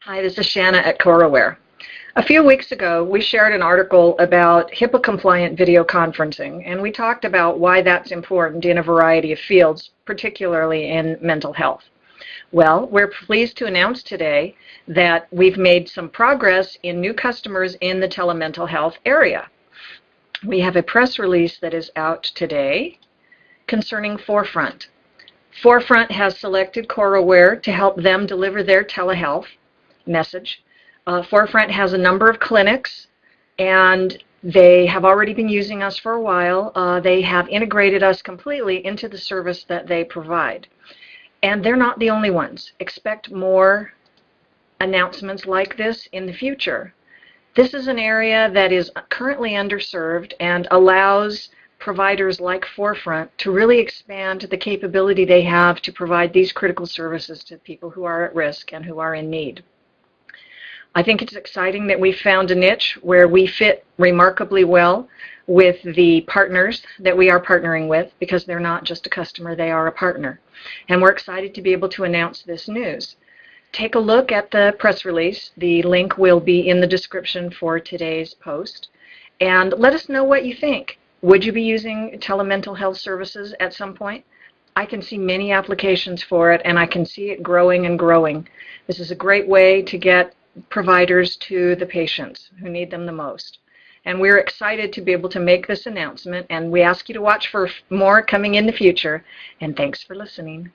Hi, this is Shanna at CoraWare. A few weeks ago, we shared an article about HIPAA-compliant video conferencing, and we talked about why that's important in a variety of fields, particularly in mental health. Well, we're pleased to announce today that we've made some progress in new customers in the telemental health area. We have a press release that is out today concerning Forefront. Forefront has selected CoraWare to help them deliver their telehealth message. Forefront has a number of clinics, and they have already been using us for a while. They have integrated us completely into the service that they provide. And they're not the only ones. Expect more announcements like this in the future. This is an area that is currently underserved and allows providers like Forefront to really expand the capability they have to provide these critical services to people who are at risk and who are in need. I think it's exciting that we found a niche where we fit remarkably well with the partners that we are partnering with, because they're not just a customer, they are a partner. And we're excited to be able to announce this news. Take a look at the press release. The link will be in the description for today's post. And let us know what you think. Would you be using telemental health services at some point? I can see many applications for it, and I can see it growing and growing. This is a great way to get providers to the patients who need them the most. And we're excited to be able to make this announcement, and we ask you to watch for more coming in the future. And thanks for listening.